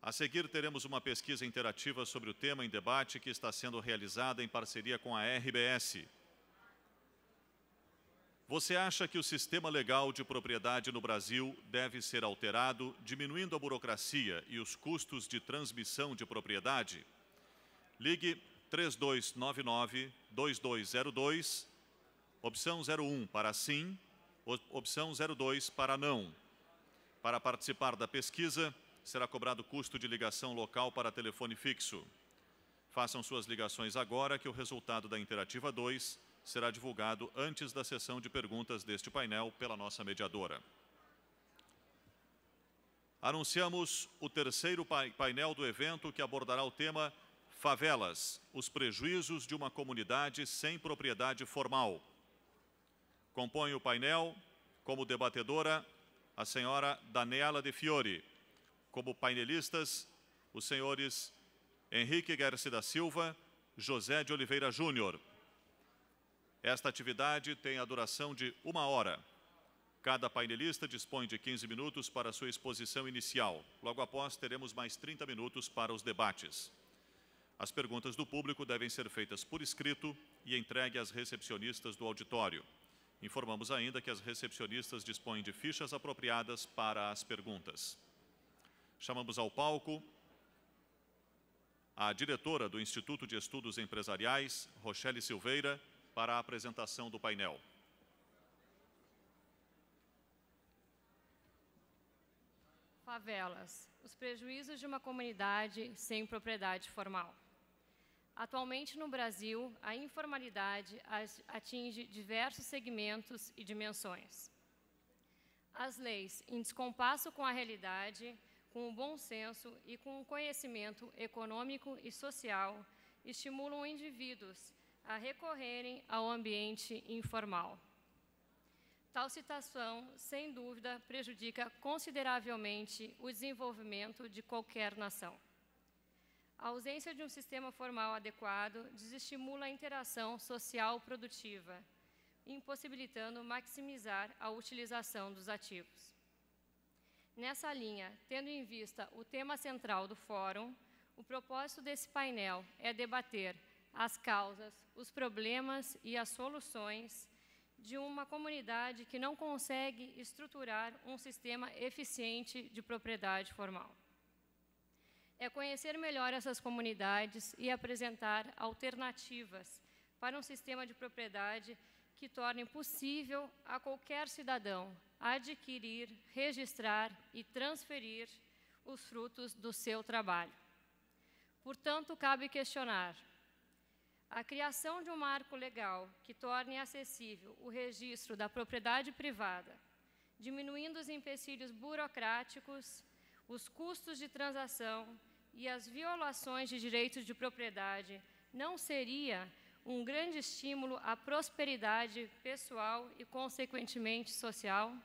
A seguir, teremos uma pesquisa interativa sobre o tema em debate que está sendo realizada em parceria com a RBS. Você acha que o sistema legal de propriedade no Brasil deve ser alterado, diminuindo a burocracia e os custos de transmissão de propriedade? Ligue 3299-2202, opção 01 para sim, opção 02 para não. Para participar da pesquisa, será cobrado custo de ligação local para telefone fixo. Façam suas ligações agora que o resultado da Interativa 2 será divulgado antes da sessão de perguntas deste painel pela nossa mediadora. Anunciamos o terceiro painel do evento, que abordará o tema Favelas, os prejuízos de uma comunidade sem propriedade formal. Compõe o painel, como debatedora, a senhora Daniela De Fiori. Como painelistas, os senhores Henrique Guerci da Silva, José de Oliveira Júnior. Esta atividade tem a duração de 1 hora. Cada painelista dispõe de 15 minutos para sua exposição inicial. Logo após, teremos mais 30 minutos para os debates. As perguntas do público devem ser feitas por escrito e entregue às recepcionistas do auditório. Informamos ainda que as recepcionistas dispõem de fichas apropriadas para as perguntas. Chamamos ao palco a diretora do Instituto de Estudos Empresariais, Rochelle Silveira, para a apresentação do painel. Favelas, os prejuízos de uma comunidade sem propriedade formal. Atualmente no Brasil, a informalidade atinge diversos segmentos e dimensões. As leis, em descompasso com a realidade, com o bom senso e com o conhecimento econômico e social, estimulam indivíduos a recorrerem ao ambiente informal. Tal situação, sem dúvida, prejudica consideravelmente o desenvolvimento de qualquer nação. A ausência de um sistema formal adequado desestimula a interação social produtiva, impossibilitando maximizar a utilização dos ativos. Nessa linha, tendo em vista o tema central do Fórum, o propósito desse painel é debater as causas, os problemas e as soluções de uma comunidade que não consegue estruturar um sistema eficiente de propriedade formal. É conhecer melhor essas comunidades e apresentar alternativas para um sistema de propriedade que torne possível a qualquer cidadão adquirir, registrar e transferir os frutos do seu trabalho. Portanto, cabe questionar: a criação de um marco legal que torne acessível o registro da propriedade privada, diminuindo os empecilhos burocráticos, os custos de transação e as violações de direitos de propriedade, não seria um grande estímulo à prosperidade pessoal e, consequentemente, social?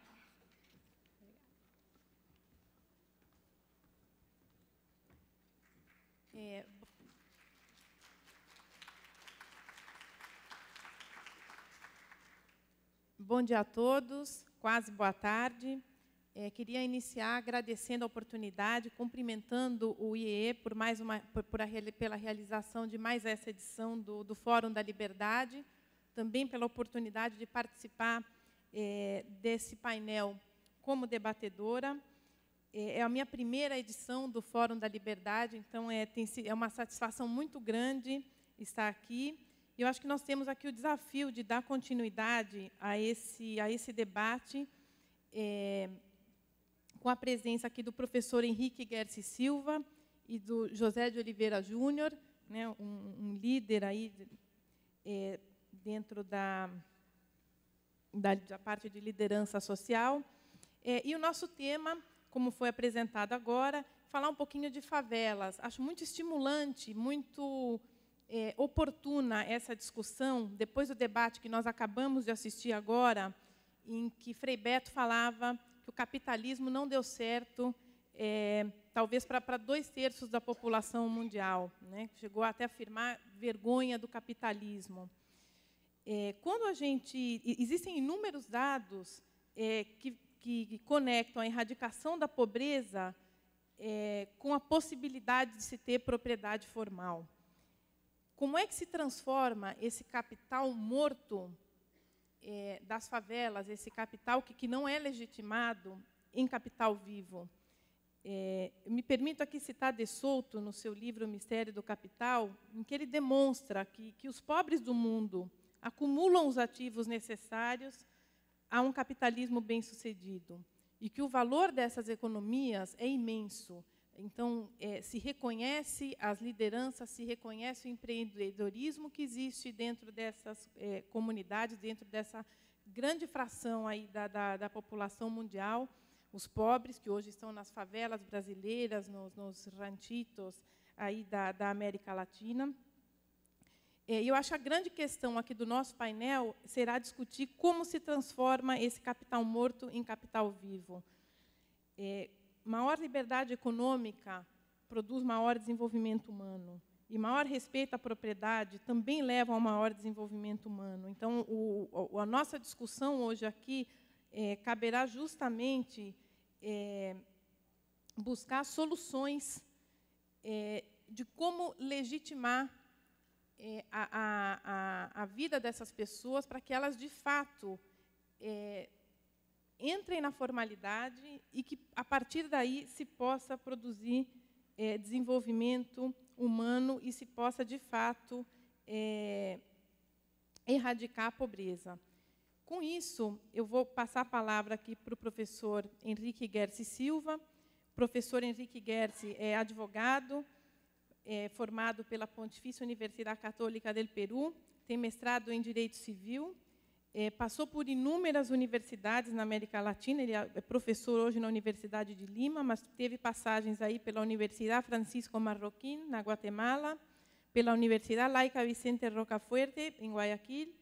Bom dia a todos, quase boa tarde. Queria iniciar agradecendo a oportunidade, cumprimentando o IEE pela realização de mais essa edição do Fórum da Liberdade, também pela oportunidade de participar desse painel como debatedora. É a minha primeira edição do Fórum da Liberdade, então é uma satisfação muito grande estar aqui. Eu acho que nós temos aqui o desafio de dar continuidade a esse debate, com a presença aqui do professor Henrique Guerci Silva e do José de Oliveira Júnior, né, um líder aí dentro da parte de liderança social. E o nosso tema, como foi apresentado agora, falar um pouquinho de favelas. Acho muito estimulante, muito oportuna essa discussão, depois do debate que nós acabamos de assistir agora, em que Frei Beto falava que o capitalismo não deu certo, talvez para 2/3 da população mundial, né? Chegou até a afirmar vergonha do capitalismo. Quando existem inúmeros dados que conectam a erradicação da pobreza com a possibilidade de se ter propriedade formal. Como é que se transforma esse capital morto das favelas, esse capital que não é legitimado, em capital vivo? Me permito aqui citar De Souto, no seu livro O Mistério do Capital, em que ele demonstra que os pobres do mundo acumulam os ativos necessários a um capitalismo bem-sucedido, e que o valor dessas economias é imenso. Então, se reconhece as lideranças, se reconhece o empreendedorismo que existe dentro dessas comunidades, dentro dessa grande fração aí da população mundial, os pobres que hoje estão nas favelas brasileiras, nos ranchitos aí da América Latina. E eu acho que a grande questão aqui do nosso painel será discutir como se transforma esse capital morto em capital vivo. Maior liberdade econômica produz maior desenvolvimento humano. E maior respeito à propriedade também leva ao maior desenvolvimento humano. Então, a nossa discussão hoje aqui caberá justamente buscar soluções de como legitimar a vida dessas pessoas para que elas, de fato, entrem na formalidade e que, a partir daí, se possa produzir desenvolvimento humano e se possa, de fato, erradicar a pobreza. Com isso, eu vou passar a palavra aqui para o professor Henrique Guerci Silva. O professor Henrique Guerci é advogado, formado pela Pontifícia Universidade Católica del Peru, tem mestrado em Direito Civil, passou por inúmeras universidades na América Latina, ele é professor hoje na Universidade de Lima, mas teve passagens aí pela Universidade Francisco Marroquín, na Guatemala, pela Universidade Laica Vicente Rocafuerte, em Guayaquil,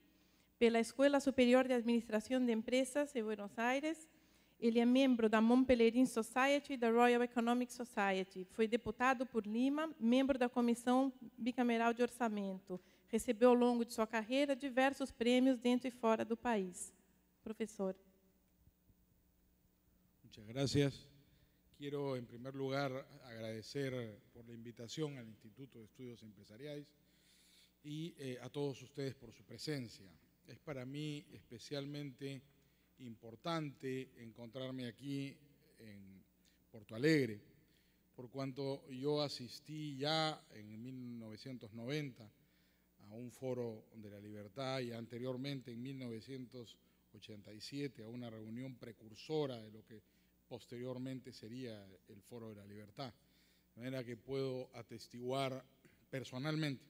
pela Escola Superior de Administração de Empresas, em Buenos Aires. Ele é membro da Montpellierin Society e da Royal Economic Society. Foi deputado por Lima, membro da Comissão Bicameral de Orçamento. Recebeu, ao longo de sua carreira, diversos prêmios dentro e fora do país. Professor. Muchas gracias. Quiero, en primer lugar, agradecer por la invitación al Instituto de Estudios Empresariales y a todos ustedes por su presencia. Es para mí especialmente importante encontrarme aquí en Porto Alegre, por cuanto yo asistí ya en 1990 a un foro de la libertad y anteriormente en 1987 a una reunión precursora de lo que posteriormente sería el Foro de la Libertad. De manera que puedo atestiguar personalmente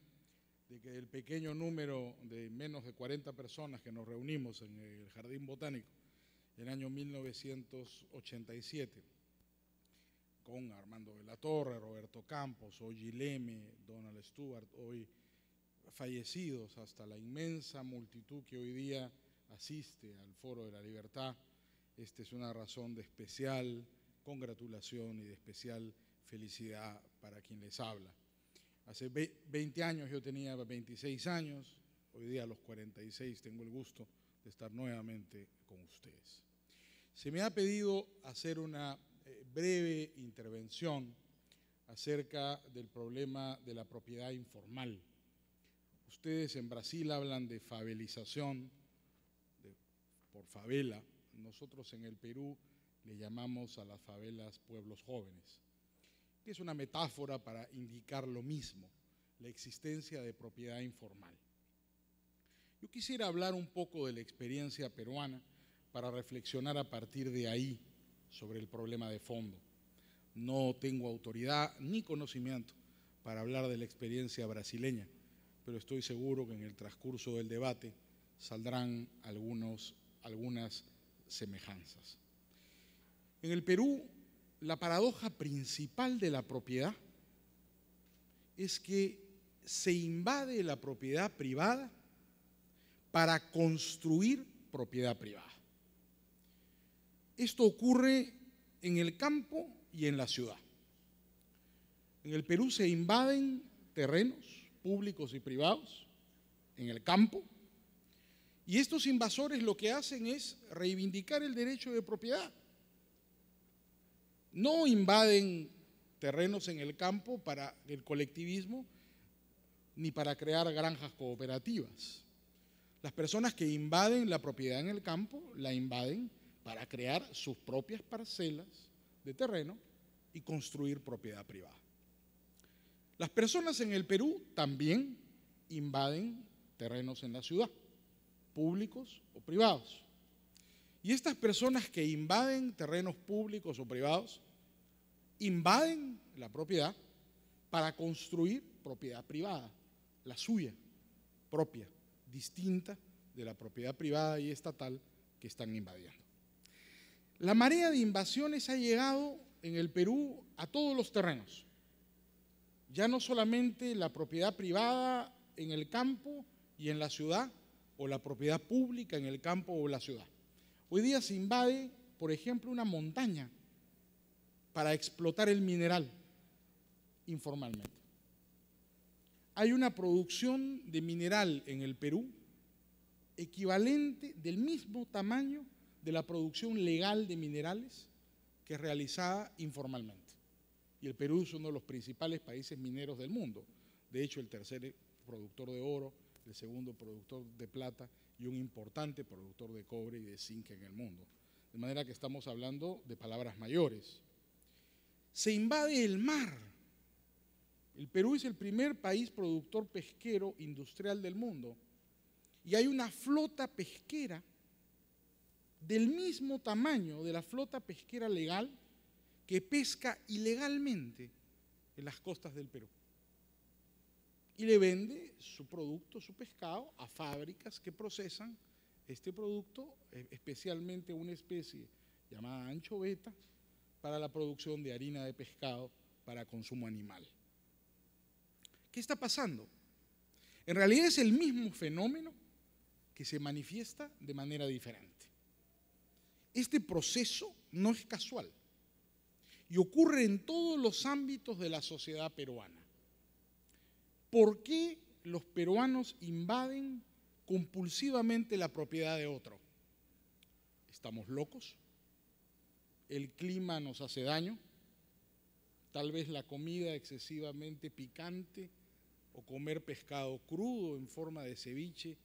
de que el pequeño número de menos de 40 personas que nos reunimos en el Jardín Botánico en el año 1987, con Armando de la Torre, Roberto Campos, Oji Leme, Donald Stewart, hoy fallecidos, hasta la inmensa multitud que hoy día asiste al Foro de la Libertad, esta es una razón de especial congratulación y de especial felicidad para quien les habla. Hace 20 años yo tenía 26 años, hoy día a los 46 tengo el gusto de estar nuevamente con ustedes. Se me ha pedido hacer una breve intervención acerca del problema de la propiedad informal. Ustedes en Brasil hablan de favelización, por favela. Nosotros en el Perú le llamamos a las favelas pueblos jóvenes, que es una metáfora para indicar lo mismo, la existencia de propiedad informal. Yo quisiera hablar un poco de la experiencia peruana para reflexionar a partir de ahí sobre el problema de fondo. No tengo autoridad ni conocimiento para hablar de la experiencia brasileña, pero estoy seguro que en el transcurso del debate saldrán algunas semejanzas. En el Perú, la paradoja principal de la propiedad es que se invade la propiedad privada para construir propiedad privada. Esto ocurre en el campo y en la ciudad. En el Perú se invaden terrenos públicos y privados en el campo, y estos invasores lo que hacen es reivindicar el derecho de propiedad. No invaden terrenos en el campo para el colectivismo ni para crear granjas cooperativas. Las personas que invaden la propiedad en el campo la invaden para crear sus propias parcelas de terreno y construir propiedad privada. Las personas en el Perú también invaden terrenos en la ciudad, públicos o privados. Y estas personas que invaden terrenos públicos o privados, invaden la propiedad para construir propiedad privada, la suya, propia, distinta de la propiedad privada y estatal que están invadiendo. La marea de invasiones ha llegado en el Perú a todos los terrenos. Ya no solamente la propiedad privada en el campo y en la ciudad, o la propiedad pública en el campo o la ciudad. Hoy día se invade, por ejemplo, una montaña para explotar el mineral informalmente. Hay una producción de mineral en el Perú equivalente del mismo tamaño de la producción legal de minerales que es realizada informalmente. Y el Perú es uno de los principales países mineros del mundo. De hecho, el tercer productor de oro, el segundo productor de plata y un importante productor de cobre y de zinc en el mundo. De manera que estamos hablando de palabras mayores. Se invade el mar. El Perú es el primer país productor pesquero industrial del mundo y hay una flota pesquera del mismo tamaño de la flota pesquera legal que pesca ilegalmente en las costas del Perú. Y le vende su producto, su pescado, a fábricas que procesan este producto, especialmente una especie llamada anchoveta, para la producción de harina de pescado para consumo animal. ¿Qué está pasando? En realidad es el mismo fenómeno que se manifiesta de manera diferente. Este proceso no es casual y ocurre en todos los ámbitos de la sociedad peruana. ¿Por qué los peruanos invaden compulsivamente la propiedad de otro? ¿Estamos locos? ¿El clima nos hace daño? Tal vez la comida excesivamente picante o comer pescado crudo en forma de ceviche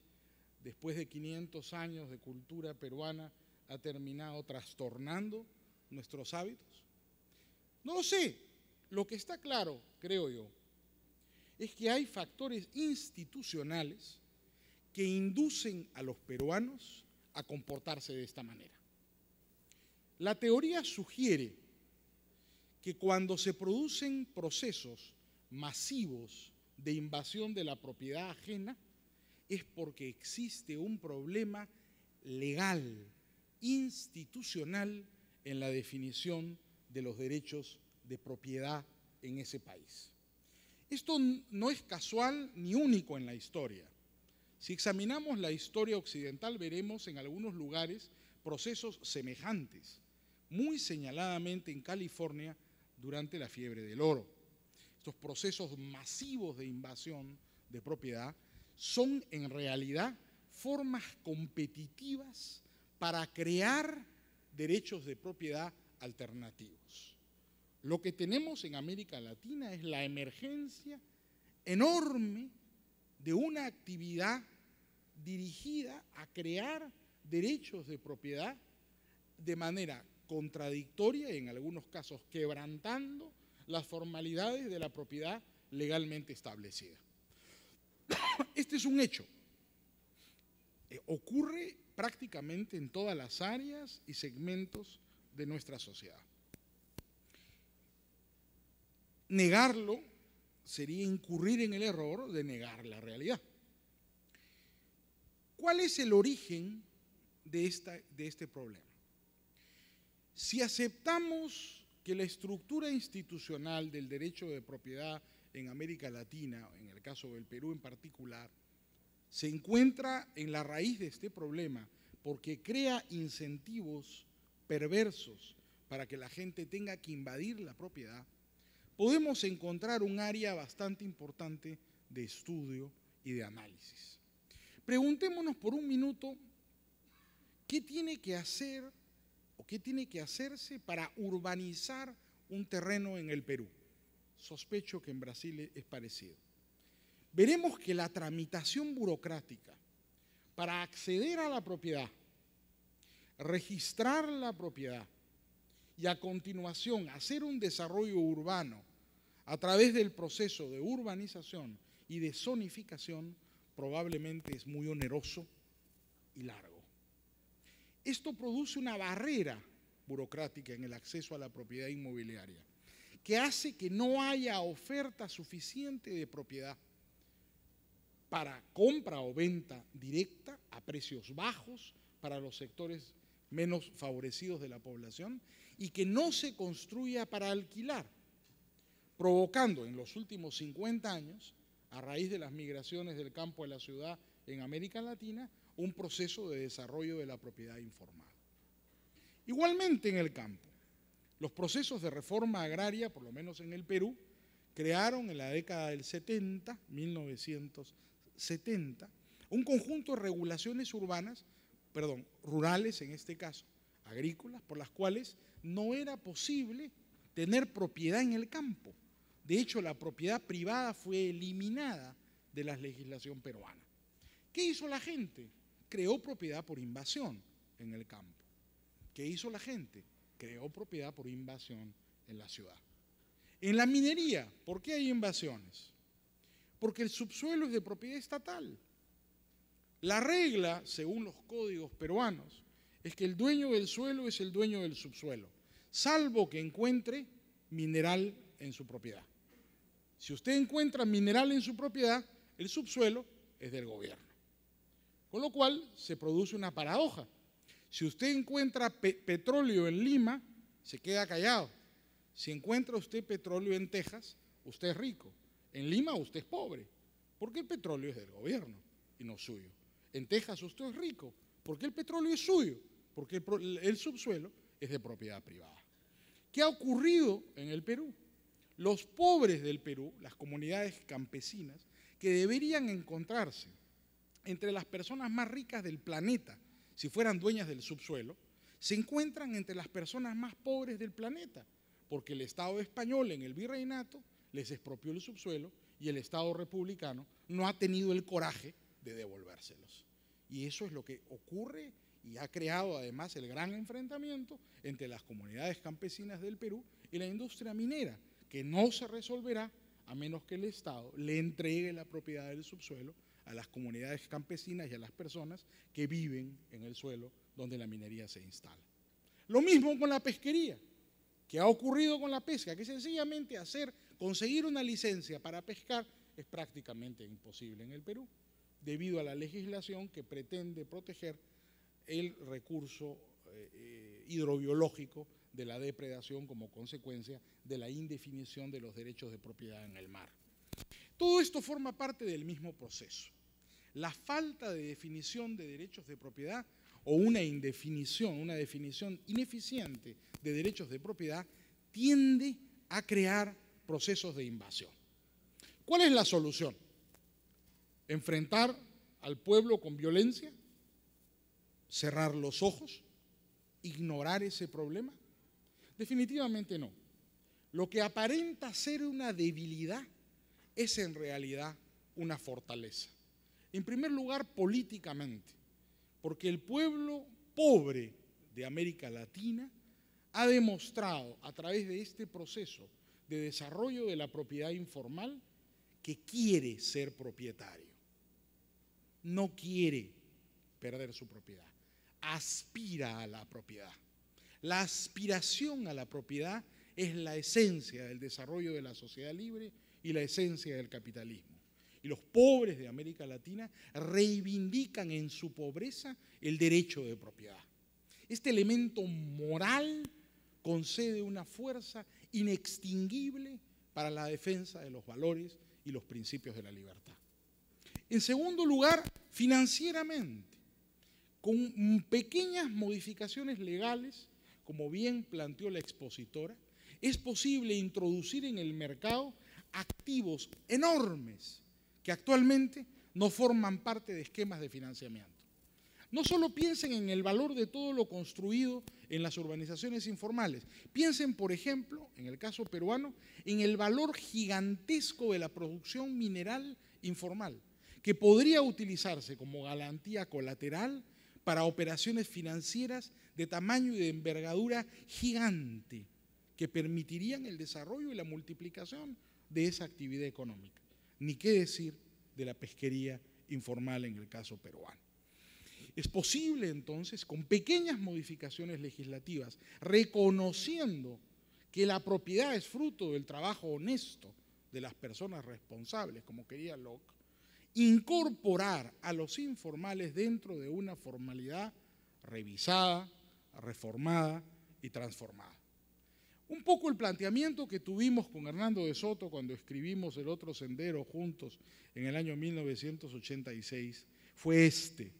después de 500 años de cultura peruana ha terminado trastornando nuestros hábitos. No lo sé. Lo que está claro, creo yo, es que hay factores institucionales que inducen a los peruanos a comportarse de esta manera. La teoría sugiere que cuando se producen procesos masivos de invasión de la propiedad ajena es porque existe un problema legal, institucional en la definición de los derechos de propiedad en ese país. Esto no es casual ni único en la historia. Si examinamos la historia occidental, veremos en algunos lugares procesos semejantes, muy señaladamente en California durante la fiebre del oro. Estos procesos masivos de invasión de propiedad son en realidad formas competitivas para crear derechos de propiedad alternativos. Lo que tenemos en América Latina es la emergencia enorme de una actividad dirigida a crear derechos de propiedad de manera contradictoria y en algunos casos quebrantando las formalidades de la propiedad legalmente establecida. Este es un hecho. Ocurre prácticamente en todas las áreas y segmentos de nuestra sociedad. Negarlo sería incurrir en el error de negar la realidad. ¿Cuál es el origen de este problema? Si aceptamos que la estructura institucional del derecho de propiedad en América Latina, en el caso del Perú en particular, se encuentra en la raíz de este problema porque crea incentivos perversos para que la gente tenga que invadir la propiedad, podemos encontrar un área bastante importante de estudio y de análisis. Preguntémonos por un minuto qué tiene que hacer o qué tiene que hacerse para urbanizar un terreno en el Perú. sospecho que en Brasil es parecido. Veremos que la tramitación burocrática para acceder a la propiedad, registrar la propiedad y a continuación hacer un desarrollo urbano a través del proceso de urbanización y de zonificación probablemente es muy oneroso y largo. Esto produce una barrera burocrática en el acceso a la propiedad inmobiliaria que hace que no haya oferta suficiente de propiedad para compra o venta directa a precios bajos para los sectores menos favorecidos de la población y que no se construya para alquilar, provocando en los últimos 50 años, a raíz de las migraciones del campo a la ciudad en América Latina, un proceso de desarrollo de la propiedad informal. Igualmente en el campo, los procesos de reforma agraria, por lo menos en el Perú, crearon en la década del 70, 1970, un conjunto de regulaciones rurales en este caso, agrícolas, por las cuales no era posible tener propiedad en el campo. De hecho, la propiedad privada fue eliminada de la legislación peruana. ¿Qué hizo la gente? Creó propiedad por invasión en el campo. ¿Qué hizo la gente? Creó propiedad por invasión en la ciudad. En la minería, ¿por qué hay invasiones? Porque el subsuelo es de propiedad estatal. La regla, según los códigos peruanos, es que el dueño del suelo es el dueño del subsuelo, salvo que encuentre mineral en su propiedad. Si usted encuentra mineral en su propiedad, el subsuelo es del gobierno. Con lo cual se produce una paradoja. Si usted encuentra petróleo en Lima, se queda callado. Si encuentra usted petróleo en Texas, usted es rico. En Lima usted es pobre, porque el petróleo es del gobierno y no suyo. En Texas usted es rico, porque el petróleo es suyo, porque el subsuelo es de propiedad privada. ¿Qué ha ocurrido en el Perú? Los pobres del Perú, las comunidades campesinas, que deberían encontrarse entre las personas más ricas del planeta, si fueran dueñas del subsuelo, se encuentran entre las personas más pobres del planeta, porque el Estado español en el virreinato les expropió el subsuelo y el Estado republicano no ha tenido el coraje de devolvérselos. Y eso es lo que ocurre y ha creado además el gran enfrentamiento entre las comunidades campesinas del Perú y la industria minera, que no se resolverá a menos que el Estado le entregue la propiedad del subsuelo a las comunidades campesinas y a las personas que viven en el suelo donde la minería se instala. Lo mismo con la pesquería, que ha ocurrido con la pesca, que sencillamente conseguir una licencia para pescar es prácticamente imposible en el Perú, debido a la legislación que pretende proteger el recurso hidrobiológico de la depredación como consecuencia de la indefinición de los derechos de propiedad en el mar. Todo esto forma parte del mismo proceso. La falta de definición de derechos de propiedad o una definición ineficiente de derechos de propiedad tiende a crear procesos de invasión. ¿Cuál es la solución? ¿Enfrentar al pueblo con violencia? ¿Cerrar los ojos? ¿Ignorar ese problema? Definitivamente no. Lo que aparenta ser una debilidad es en realidad una fortaleza. En primer lugar, políticamente, porque el pueblo pobre de América Latina ha demostrado a través de este proceso de desarrollo de la propiedad informal que quiere ser propietario. No quiere perder su propiedad, aspira a la propiedad. La aspiración a la propiedad es la esencia del desarrollo de la sociedad libre y la esencia del capitalismo. Y los pobres de América Latina reivindican en su pobreza el derecho de propiedad. Este elemento moral concede una fuerza inextinguible para la defensa de los valores y los principios de la libertad. En segundo lugar, financieramente, con pequeñas modificaciones legales, como bien planteó la expositora, es posible introducir en el mercado activos enormes que actualmente no forman parte de esquemas de financiamiento. No solo piensen en el valor de todo lo construido en las urbanizaciones informales, piensen, por ejemplo, en el caso peruano, en el valor gigantesco de la producción mineral informal, que podría utilizarse como garantía colateral para operaciones financieras de tamaño y de envergadura gigante, que permitirían el desarrollo y la multiplicación de esa actividad económica. Ni qué decir de la pesquería informal en el caso peruano. Es posible entonces, con pequeñas modificaciones legislativas, reconociendo que la propiedad es fruto del trabajo honesto de las personas responsables, como quería Locke, incorporar a los informales dentro de una formalidad revisada, reformada y transformada. Un poco el planteamiento que tuvimos con Hernando de Soto cuando escribimos El otro sendero juntos en el año 1986 fue este.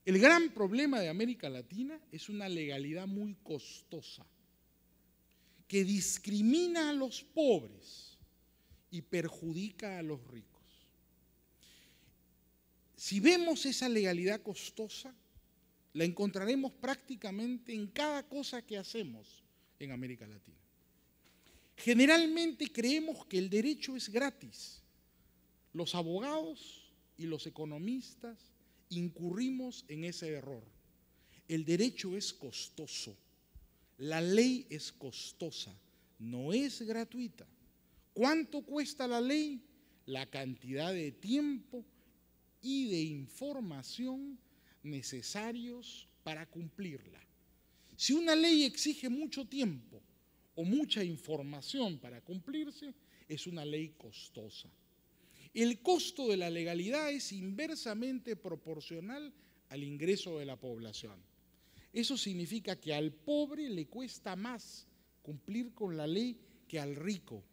El gran problema de América Latina es una legalidad muy costosa, que discrimina a los pobres y perjudica a los ricos. Si vemos esa legalidad costosa, la encontraremos prácticamente en cada cosa que hacemos en América Latina. Generalmente creemos que el derecho es gratis. Los abogados y los economistas incurrimos en ese error. El derecho es costoso, la ley es costosa, no es gratuita. ¿Cuánto cuesta la ley? La cantidad de tiempo y de información necesarios para cumplirla. Si una ley exige mucho tiempo o mucha información para cumplirse, es una ley costosa. El costo de la legalidad es inversamente proporcional al ingreso de la población. Eso significa que al pobre le cuesta más cumplir con la ley que al rico,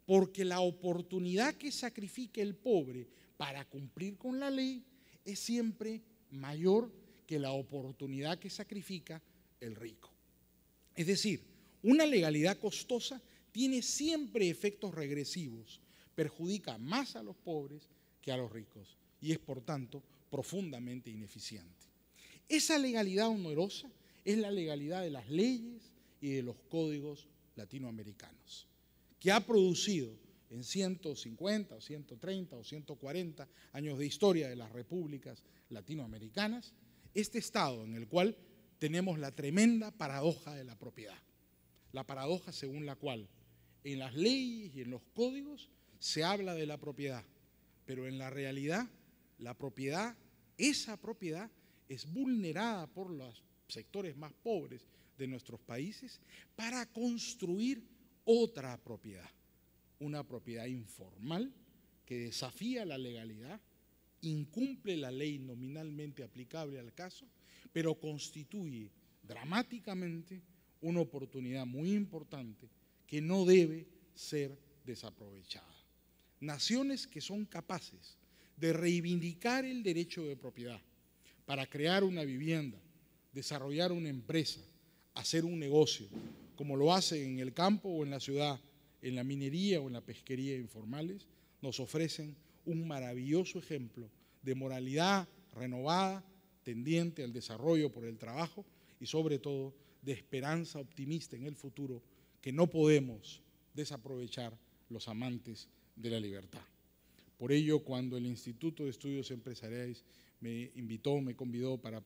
porque la oportunidad que sacrifica el pobre para cumplir con la ley es siempre mayor que la oportunidad que sacrifica el rico. Es decir, una legalidad costosa tiene siempre efectos regresivos, perjudica más a los pobres que a los ricos y es, por tanto, profundamente ineficiente. Esa legalidad onerosa es la legalidad de las leyes y de los códigos latinoamericanos, que ha producido en 150 o 130 o 140 años de historia de las repúblicas latinoamericanas, este estado en el cual tenemos la tremenda paradoja de la propiedad. La paradoja según la cual en las leyes y en los códigos se habla de la propiedad, pero en la realidad la propiedad, esa propiedad es vulnerada por los sectores más pobres de nuestros países para construir otra propiedad, una propiedad informal que desafía la legalidad, incumple la ley nominalmente aplicable al caso, pero constituye dramáticamente una oportunidad muy importante que no debe ser desaprovechada. Naciones que son capaces de reivindicar el derecho de propiedad para crear una vivienda, desarrollar una empresa, hacer un negocio, como lo hacen en el campo o en la ciudad, en la minería o en la pesquería informales, nos ofrecen un maravilloso ejemplo de moralidad renovada, tendiente al desarrollo por el trabajo y sobre todo de esperanza optimista en el futuro que no podemos desaprovechar los amantes de la libertad. Por ello, cuando el Instituto de Estudios Empresariales me convidó para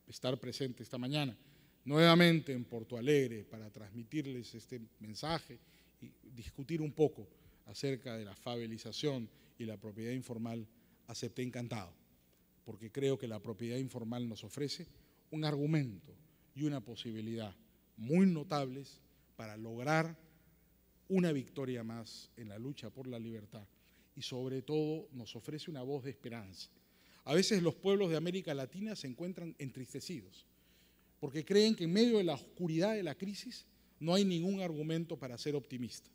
estar presente esta mañana, nuevamente en Porto Alegre, para transmitirles este mensaje y discutir un poco acerca de la favelización y la propiedad informal, acepté encantado, porque creo que la propiedad informal nos ofrece un argumento y una posibilidad muy notables para lograr una victoria más en la lucha por la libertad y sobre todo nos ofrece una voz de esperanza. A veces los pueblos de América Latina se encuentran entristecidos porque creen que en medio de la oscuridad de la crisis no hay ningún argumento para ser optimista.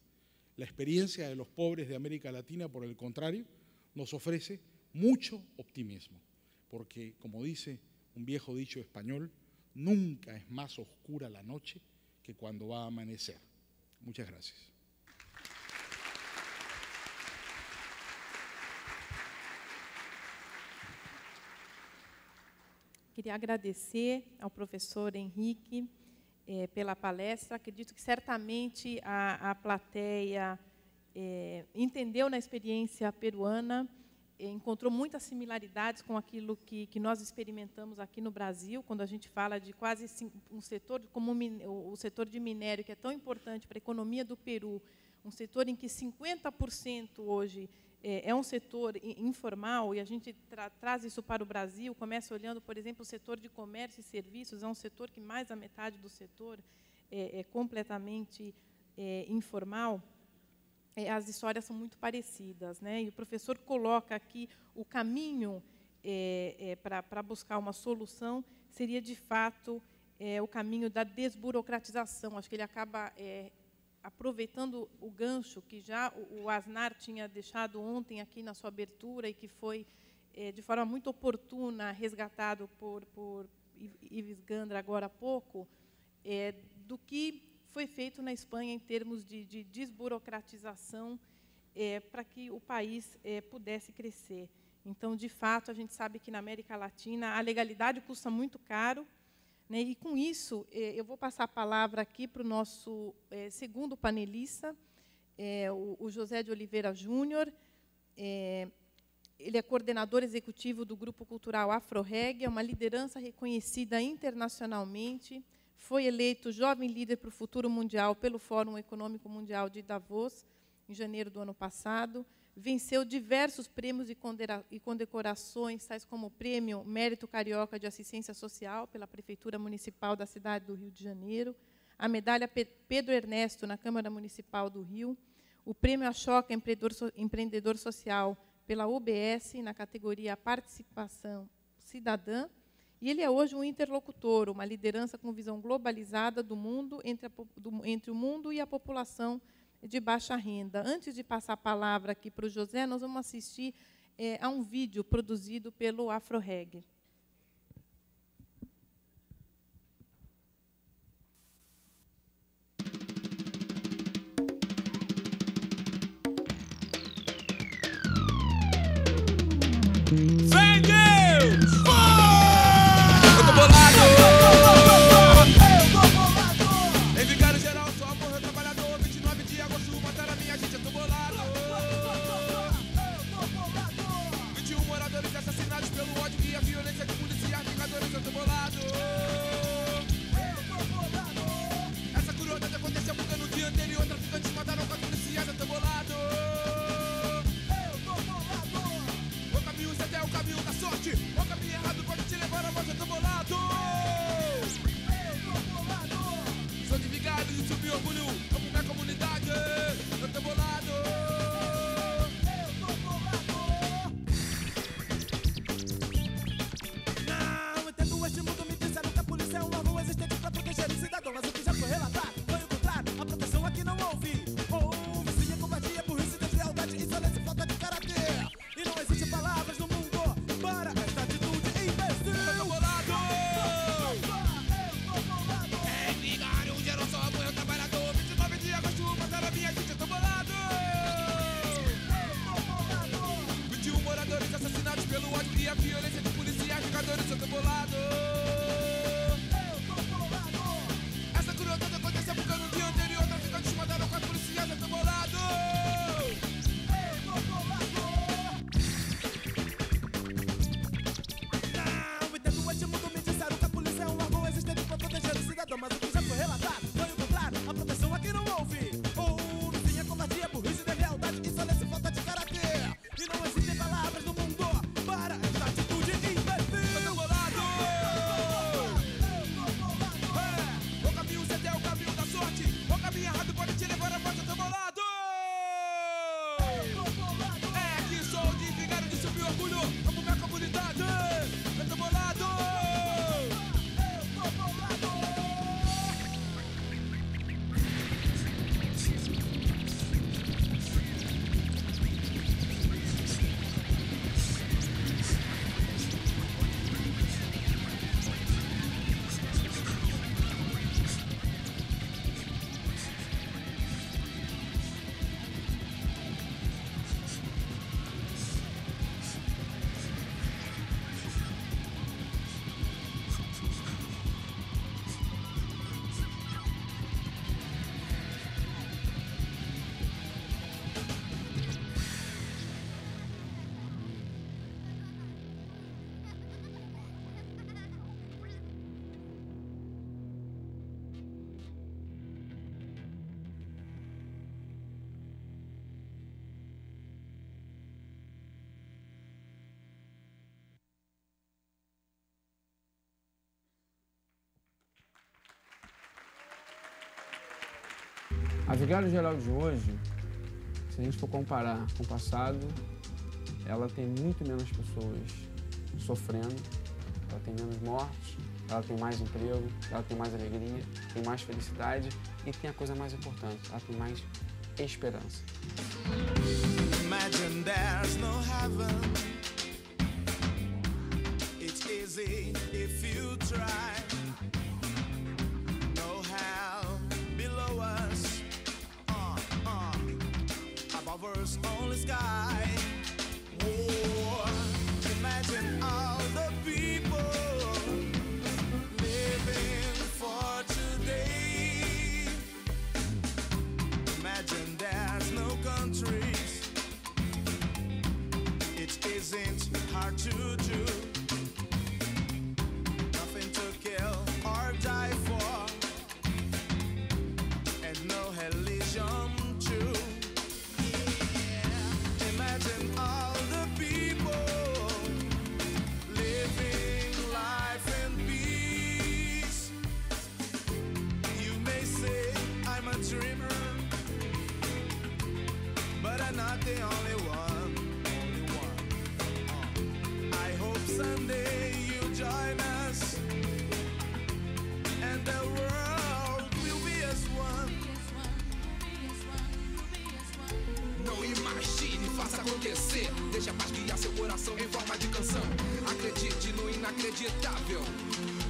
La experiencia de los pobres de América Latina, por el contrario, nos ofrece mucho optimismo, porque, como dice un viejo dicho español, nunca es más oscura la noche que cuando va a amanecer. Muchas gracias. Queria agradecer ao professor Henrique pela palestra. Acredito que certamente a plateia entendeu na experiência peruana, encontrou muitas similaridades com aquilo que nós experimentamos aqui no Brasil, quando a gente fala de quase um setor como o setor de minério, que é tão importante para a economia do Peru, um setor em que 50% hoje é um setor informal, e a gente traz isso para o Brasil, começa olhando, por exemplo, o setor de comércio e serviços, é um setor que mais da metade do setor é completamente informal. As histórias são muito parecidas, né? E o professor coloca aqui o caminho para buscar uma solução seria, de fato, o caminho da desburocratização. Acho que ele acaba aproveitando o gancho que já o Aznar tinha deixado ontem aqui na sua abertura e que foi, de forma muito oportuna, resgatado por Ives Gandra agora há pouco, do que foi feito na Espanha em termos de desburocratização para que o país pudesse crescer. Então, de fato, a gente sabe que na América Latina a legalidade custa muito caro, né? E, com isso, eu vou passar a palavra aqui para o nosso segundo panelista, o José de Oliveira Júnior. Ele é coordenador executivo do Grupo Cultural Afro-Reg, é uma liderança reconhecida internacionalmente, foi eleito Jovem Líder para o Futuro Mundial pelo Fórum Econômico Mundial de Davos, em janeiro do ano passado. Venceu diversos prêmios e condecorações, tais como o Prêmio Mérito Carioca de Assistência Social pela Prefeitura Municipal da cidade do Rio de Janeiro, a Medalha Pedro Ernesto na Câmara Municipal do Rio, o Prêmio Ashoka Empreendedor Social pela UBS na categoria Participação Cidadã. E ele é hoje um interlocutor, uma liderança com visão globalizada do mundo, entre o mundo e a população de baixa renda. Antes de passar a palavra aqui para o José, nós vamos assistir a um vídeo produzido pelo Afro-Reg. Pelo ódio e a violência. A Vigário Geral de hoje, se a gente for comparar com o passado, ela tem muito menos pessoas sofrendo, ela tem menos mortes, ela tem mais emprego, ela tem mais alegria, tem mais felicidade e tem a coisa mais importante, ela tem mais esperança. Imagine there's no heaven. It's easy if you try. No hell below us. Above us only sky. Oh, imagine all the people living for today. Imagine there's no countries. It isn't hard to do. Nothing to kill or die for, and no religion too. Yeah. Imagine all the people living life in peace. You may say I'm a dreamer, but I'm not the only one. I hope someday you join us, and the world will be as one. Não imagine, faça acontecer. Deixa a paz guiar seu coração em forma de canção. Acredite no inacreditável.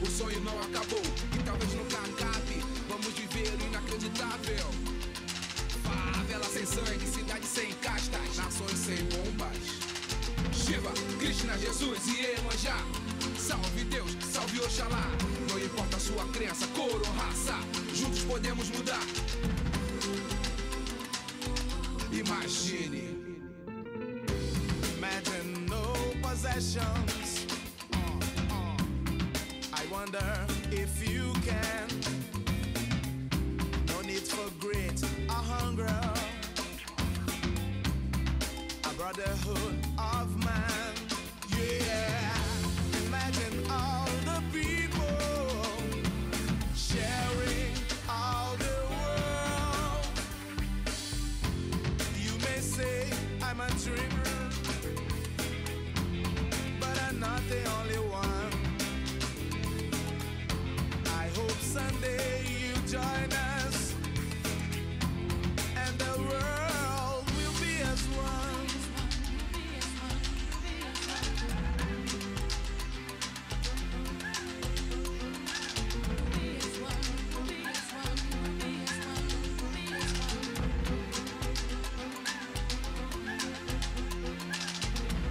O sonho não acabou e talvez nunca acabe. Vamos viver o inacreditável. Favela sem sangue, cidade sem castas, nações sem bombas. Shiva, Krishna, Jesus e Iemanjá. Salve Deus, salve Oxalá. Não importa a sua crença, cor ou raça, juntos podemos mudar. Imagine. Imagine no possessions. I wonder if you can. No need for greed or hunger. A brotherhood of man. Yeah. Imagine all the people sharing all the world. You may say I'm a dreamer, but I'm not the only one. I hope someday you join us, and the world will be as one.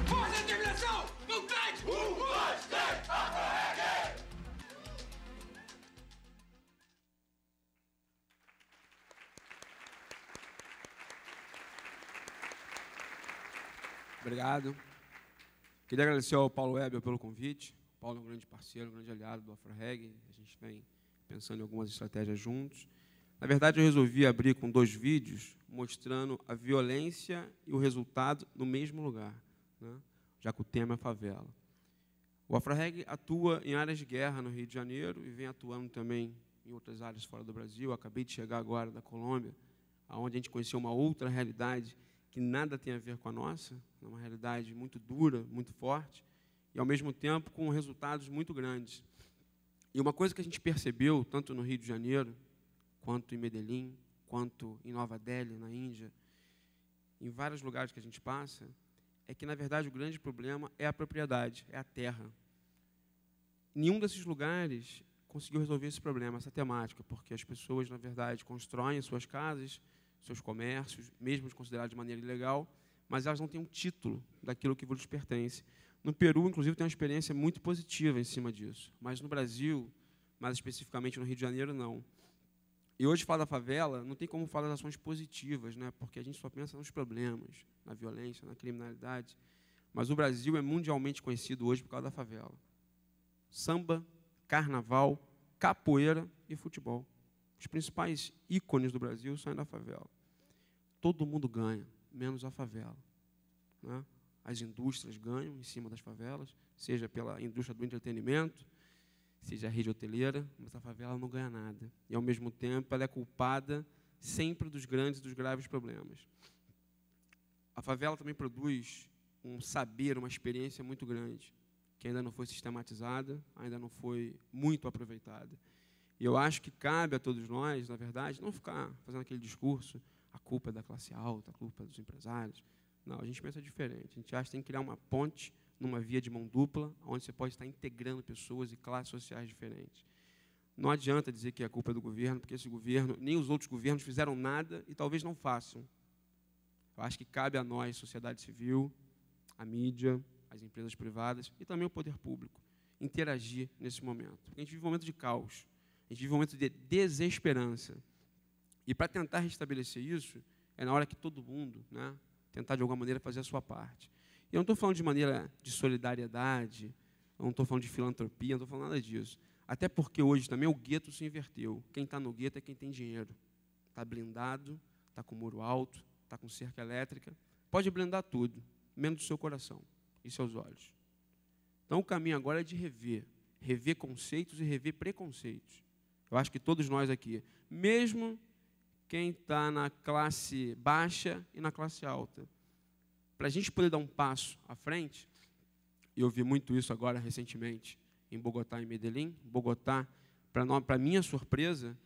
Força e determinação! Vontade! Obrigado. Queria agradecer ao Paulo Weber pelo convite. O Paulo é um grande parceiro, um grande aliado do AfroReg. A gente vem pensando em algumas estratégias juntos. Na verdade, eu resolvi abrir com 2 vídeos mostrando a violência e o resultado no mesmo lugar, né? Já que o tema é favela. O AfroReg atua em áreas de guerra no Rio de Janeiro e vem atuando também em outras áreas fora do Brasil. Acabei de chegar agora da Colômbia, onde a gente conheceu uma outra realidade que nada tem a ver com a nossa, uma realidade muito dura, muito forte, e, ao mesmo tempo, com resultados muito grandes. E uma coisa que a gente percebeu, tanto no Rio de Janeiro, quanto em Medellín, quanto em Nova Delhi, na Índia, em vários lugares que a gente passa, é que, na verdade, o grande problema é a propriedade, é a terra. Nenhum desses lugares conseguiu resolver esse problema, essa temática, porque as pessoas, na verdade, constroem suas casas, seus comércios, mesmo considerados de maneira ilegal, mas elas não têm um título daquilo que lhes pertence. No Peru, inclusive, tem uma experiência muito positiva em cima disso, mas no Brasil, mais especificamente no Rio de Janeiro, não. E hoje, falar da favela, não tem como falar das ações positivas, né? Porque a gente só pensa nos problemas, na violência, na criminalidade, mas o Brasil é mundialmente conhecido hoje por causa da favela. Samba, carnaval, capoeira e futebol. Os principais ícones do Brasil saem da favela. Todo mundo ganha, menos a favela, né? As indústrias ganham em cima das favelas, seja pela indústria do entretenimento, seja a rede hoteleira, mas a favela não ganha nada. E, ao mesmo tempo, ela é culpada sempre dos grandes e dos graves problemas. A favela também produz um saber, uma experiência muito grande, que ainda não foi sistematizada, ainda não foi muito aproveitada. E eu acho que cabe a todos nós, na verdade, não ficar fazendo aquele discurso, a culpa é da classe alta, a culpa é dos empresários. Não, a gente pensa diferente. A gente acha que tem que criar uma ponte numa via de mão dupla, onde você pode estar integrando pessoas e classes sociais diferentes. Não adianta dizer que a culpa é do governo, porque esse governo, nem os outros governos fizeram nada e talvez não façam. Eu acho que cabe a nós, sociedade civil, a mídia, as empresas privadas e também o poder público, interagir nesse momento. Porque a gente vive um momento de caos, a gente vive um momento de desesperança. E para tentar restabelecer isso, é na hora que todo mundo, né, tentar de alguma maneira fazer a sua parte. E eu não estou falando de maneira de solidariedade, eu não estou falando de filantropia, não estou falando nada disso. Até porque hoje também o gueto se inverteu. Quem está no gueto é quem tem dinheiro. Está blindado, está com muro alto, está com cerca elétrica. Pode blindar tudo, menos o seu coração e seus olhos. Então o caminho agora é de rever conceitos e rever preconceitos. Eu acho que todos nós aqui, mesmo quem está na classe baixa e na classe alta, para a gente poder dar um passo à frente, e eu vi muito isso agora recentemente em Bogotá e Medellín. Bogotá, para minha surpresa,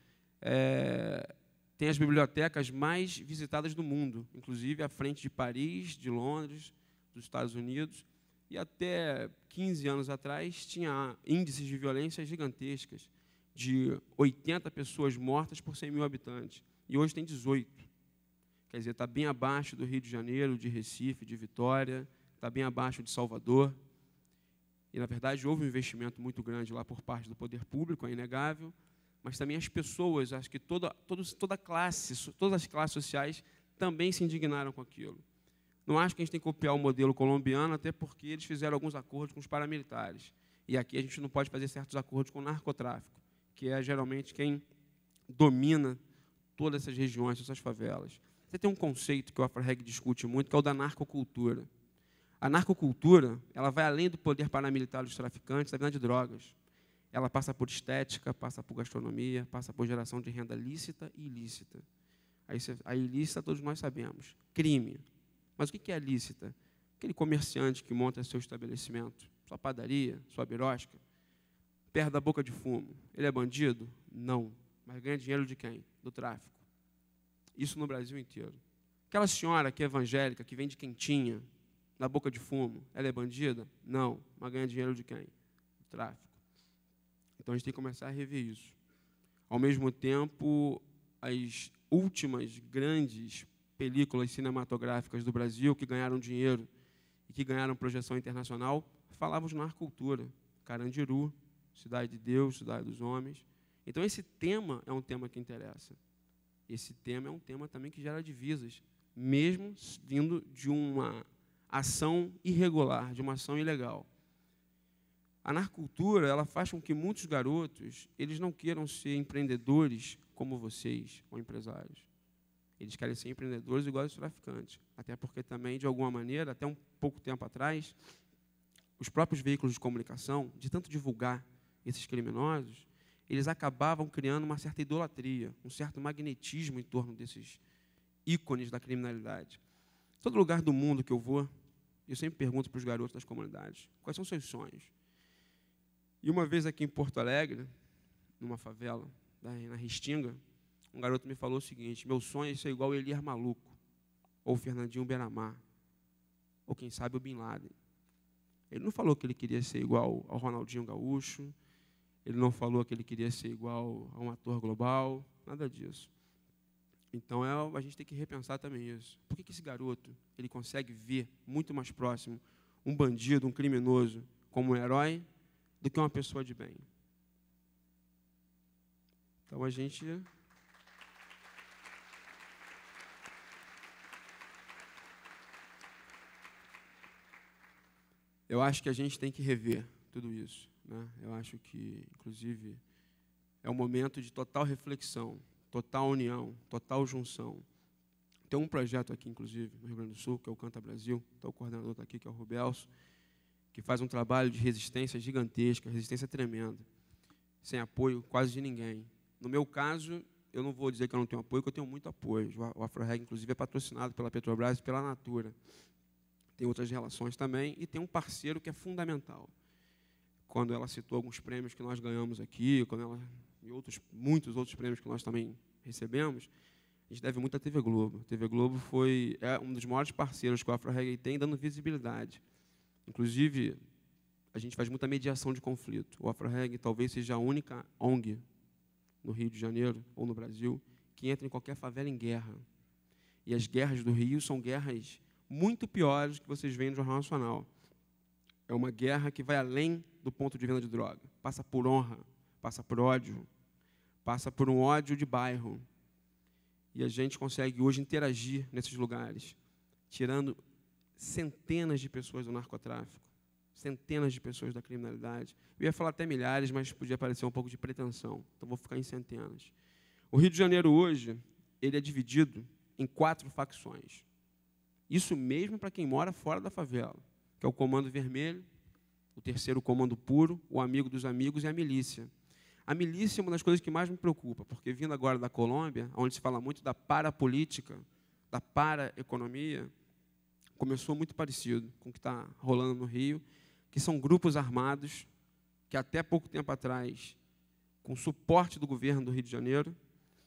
tem as bibliotecas mais visitadas do mundo, inclusive à frente de Paris, de Londres, dos Estados Unidos, e até 15 anos atrás tinha índices de violência gigantescas, de 80 pessoas mortas por 100 mil habitantes, e hoje tem 18. Quer dizer, está bem abaixo do Rio de Janeiro, de Recife, de Vitória, está bem abaixo de Salvador. E, na verdade, houve um investimento muito grande lá por parte do poder público, é inegável, mas também as pessoas, acho que toda classe, todas as classes sociais também se indignaram com aquilo. Não acho que a gente tem que copiar o modelo colombiano, até porque eles fizeram alguns acordos com os paramilitares. E aqui a gente não pode fazer certos acordos com o narcotráfico, que é geralmente quem domina todas essas regiões, essas favelas. Você tem um conceito que o AfroReg discute muito, que é o da narcocultura. A narcocultura, ela vai além do poder paramilitar dos traficantes da venda de drogas. Ela passa por estética, passa por gastronomia, passa por geração de renda lícita e ilícita. A ilícita, todos nós sabemos, crime. Mas o que é lícita? Aquele comerciante que monta seu estabelecimento, sua padaria, sua birosca, perto da boca de fumo. Ele é bandido? Não. Mas ganha dinheiro de quem? Do tráfico. Isso no Brasil inteiro. Aquela senhora que é evangélica, que vende quentinha, na boca de fumo, ela é bandida? Não. Mas ganha dinheiro de quem? Do tráfico. Então, a gente tem que começar a rever isso. Ao mesmo tempo, as últimas grandes películas cinematográficas do Brasil que ganharam dinheiro e que ganharam projeção internacional falavam de narcocultura. Carandiru, Cidade de Deus, Cidade dos Homens. Então, esse tema é um tema que interessa. Esse tema é um tema também que gera divisas, mesmo vindo de uma ação irregular, de uma ação ilegal. A narcocultura, ela faz com que muitos garotos, eles não queiram ser empreendedores como vocês, ou empresários. Eles querem ser empreendedores igual aos traficantes. Até porque também, de alguma maneira, até um pouco tempo atrás, os próprios veículos de comunicação, de tanto divulgar esses criminosos, eles acabavam criando uma certa idolatria, um certo magnetismo em torno desses ícones da criminalidade. Todo lugar do mundo que eu vou, eu sempre pergunto para os garotos das comunidades, quais são os seus sonhos? E uma vez aqui em Porto Alegre, numa favela, na Restinga, um garoto me falou o seguinte: meu sonho é ser igual o Elias Maluco, ou o Fernandinho Beiramar, ou quem sabe o Bin Laden. Ele não falou que ele queria ser igual ao Ronaldinho Gaúcho, ele não falou que ele queria ser igual a um ator global, nada disso. Então, a gente tem que repensar também isso. Por que esse garoto ele consegue ver muito mais próximo um bandido, um criminoso, como um herói, do que uma pessoa de bem? Então, a gente... Eu acho que a gente tem que rever tudo isso, né? Eu acho que, inclusive, é um momento de total reflexão, total união, total junção. Tem um projeto aqui, inclusive, no Rio Grande do Sul, que é o Canta Brasil, então o coordenador está aqui, que é o Rubelso, que faz um trabalho de resistência gigantesca, resistência tremenda, sem apoio quase de ninguém. No meu caso, eu não vou dizer que eu não tenho apoio, porque eu tenho muito apoio. O AfroReg, inclusive, é patrocinado pela Petrobras e pela Natura. Tem outras relações também, e tem um parceiro que é fundamental. Quando ela citou alguns prêmios que nós ganhamos aqui, e muitos outros prêmios que nós também recebemos, a gente deve muito à TV Globo. A TV Globo é um dos maiores parceiros que o AfroReg tem, dando visibilidade. Inclusive, a gente faz muita mediação de conflito. O AfroReg talvez seja a única ONG no Rio de Janeiro ou no Brasil que entra em qualquer favela em guerra. E as guerras do Rio são guerras muito piores que vocês veem no Jornal Nacional. É uma guerra que vai além do ponto de venda de droga. Passa por honra, passa por ódio, passa por um ódio de bairro. E a gente consegue hoje interagir nesses lugares, tirando centenas de pessoas do narcotráfico, centenas de pessoas da criminalidade. Eu ia falar até milhares, mas podia parecer um pouco de pretensão, então vou ficar em centenas. O Rio de Janeiro hoje, ele é dividido em 4 facções. Isso mesmo para quem mora fora da favela, que é o Comando Vermelho, o terceiro Comando Puro, o Amigo dos Amigos e a milícia. A milícia é uma das coisas que mais me preocupa, porque vindo agora da Colômbia, onde se fala muito da parapolítica, da paraeconomia, começou muito parecido com o que está rolando no Rio, que são grupos armados que até pouco tempo atrás, com suporte do governo do Rio de Janeiro,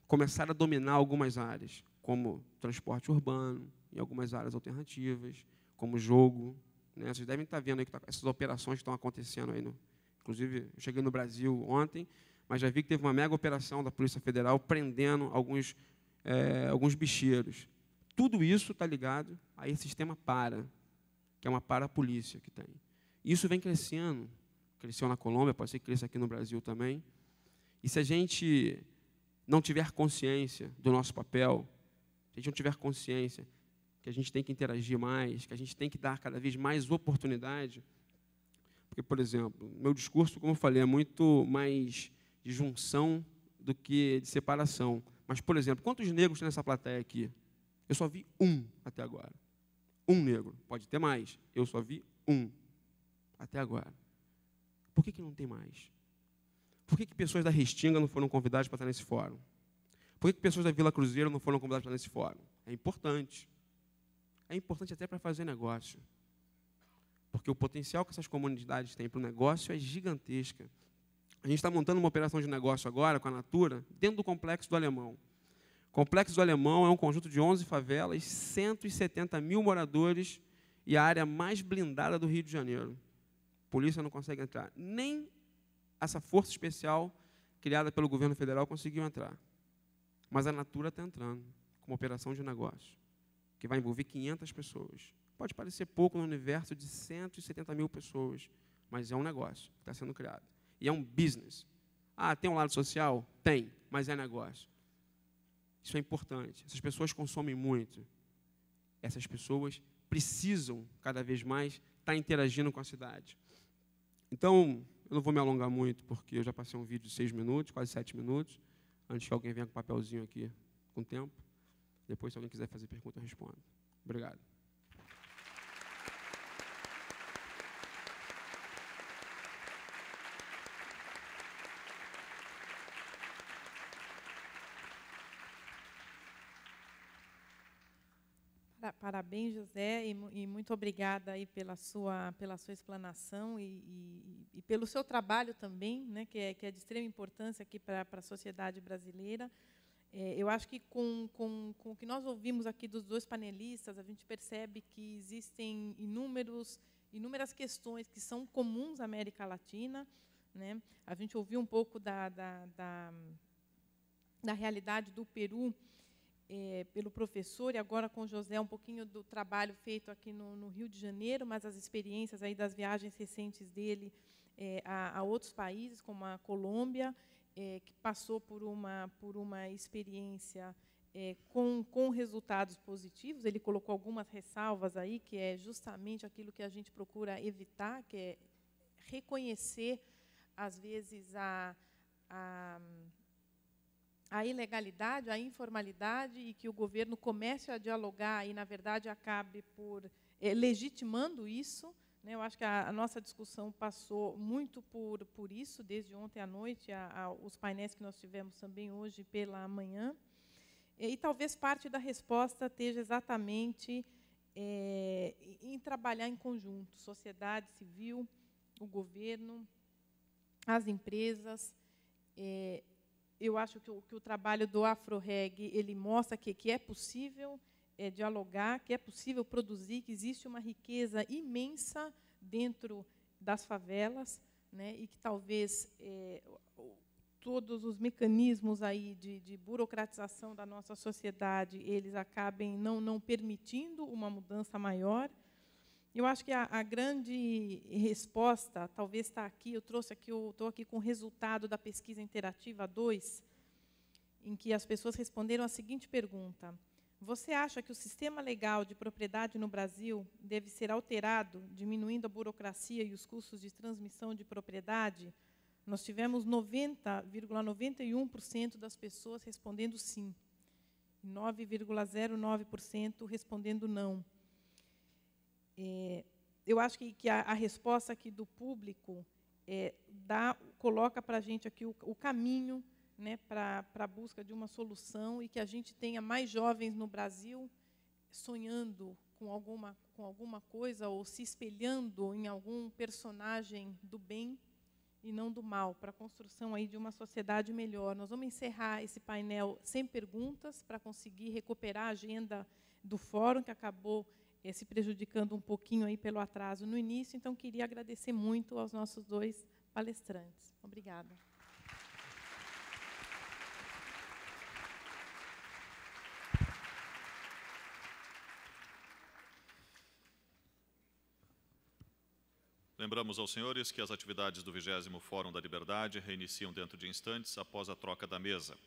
começaram a dominar algumas áreas, como transporte urbano, em algumas áreas alternativas, como jogo. Né? Vocês devem estar vendo aí essas operações que estão acontecendo aí. Inclusive, eu cheguei no Brasil ontem, mas já vi que teve uma mega operação da Polícia Federal prendendo alguns bicheiros. Tudo isso está ligado a esse sistema que é uma parapolícia que tem. Isso vem crescendo, cresceu na Colômbia, pode ser que cresça aqui no Brasil também. E se a gente não tiver consciência do nosso papel, se a gente não tiver consciência que a gente tem que interagir mais, que a gente tem que dar cada vez mais oportunidade, porque, por exemplo, meu discurso, como eu falei, é muito mais de junção do que de separação. Mas, por exemplo, quantos negros tem nessa plateia aqui? Eu só vi um até agora. Um negro. Pode ter mais. Eu só vi um até agora. Por que não tem mais? Por que pessoas da Restinga não foram convidadas para estar nesse fórum? Por que pessoas da Vila Cruzeiro não foram convidadas para estar nesse fórum? É importante. É importante até para fazer negócio. Porque o potencial que essas comunidades têm para o negócio é gigantesca. A gente está montando uma operação de negócio agora com a Natura dentro do Complexo do Alemão. O Complexo do Alemão é um conjunto de 11 favelas, 170 mil moradores e a área mais blindada do Rio de Janeiro. A polícia não consegue entrar. Nem essa força especial criada pelo governo federal conseguiu entrar. Mas a Natura está entrando com uma operação de negócio que vai envolver 500 pessoas. Pode parecer pouco no universo de 170 mil pessoas, mas é um negócio que está sendo criado. E é um business. Ah, tem um lado social? Tem, mas é negócio. Isso é importante. Essas pessoas consomem muito. Essas pessoas precisam, cada vez mais, estar interagindo com a cidade. Então, eu não vou me alongar muito, porque eu já passei um vídeo de 6 minutos, quase 7 minutos, antes que alguém venha com um papelzinho aqui com tempo. Depois, se alguém quiser fazer pergunta, eu respondo. Obrigado. Parabéns, José, e muito obrigada aí pela sua explanação e pelo seu trabalho também, né, que é de extrema importância aqui para a sociedade brasileira. Eu acho que com o que nós ouvimos aqui dos 2 panelistas, a gente percebe que existem inúmeras questões que são comuns à América Latina, né? A gente ouviu um pouco da realidade do Peru, pelo professor, e agora com o José um pouquinho do trabalho feito aqui no Rio de Janeiro, mas as experiências aí das viagens recentes dele a outros países, como a Colômbia, que passou por uma experiência com resultados positivos. Ele colocou algumas ressalvas aí, que é justamente aquilo que a gente procura evitar, que é reconhecer, às vezes, a ilegalidade, a informalidade, e que o governo comece a dialogar e, na verdade, acabe por legitimando isso, né? Eu acho que a nossa discussão passou muito por isso, desde ontem à noite, os painéis que nós tivemos também hoje pela manhã. E talvez parte da resposta esteja exatamente em trabalhar em conjunto, sociedade civil, o governo, as empresas. Eu acho que o trabalho do AfroReg, ele mostra que é possível dialogar, que é possível produzir, que existe uma riqueza imensa dentro das favelas, né, e que talvez todos os mecanismos aí de burocratização da nossa sociedade, eles acabem não permitindo uma mudança maior. Eu acho que a grande resposta, talvez está aqui, eu estou aqui com o resultado da pesquisa interativa 2, em que as pessoas responderam a seguinte pergunta: você acha que o sistema legal de propriedade no Brasil deve ser alterado, diminuindo a burocracia e os custos de transmissão de propriedade? Nós tivemos 90,91% das pessoas respondendo sim, e 9,09% respondendo não. Eu acho que a resposta aqui do público coloca para a gente aqui o caminho, né, para a busca de uma solução, e que a gente tenha mais jovens no Brasil sonhando com alguma coisa ou se espelhando em algum personagem do bem e não do mal, para a construção aí de uma sociedade melhor. Nós vamos encerrar esse painel sem perguntas, para conseguir recuperar a agenda do fórum, que acabou se prejudicando um pouquinho aí pelo atraso no início. Então, queria agradecer muito aos nossos 2 palestrantes. Obrigada. Lembramos aos senhores que as atividades do 20º Fórum da Liberdade reiniciam dentro de instantes após a troca da mesa.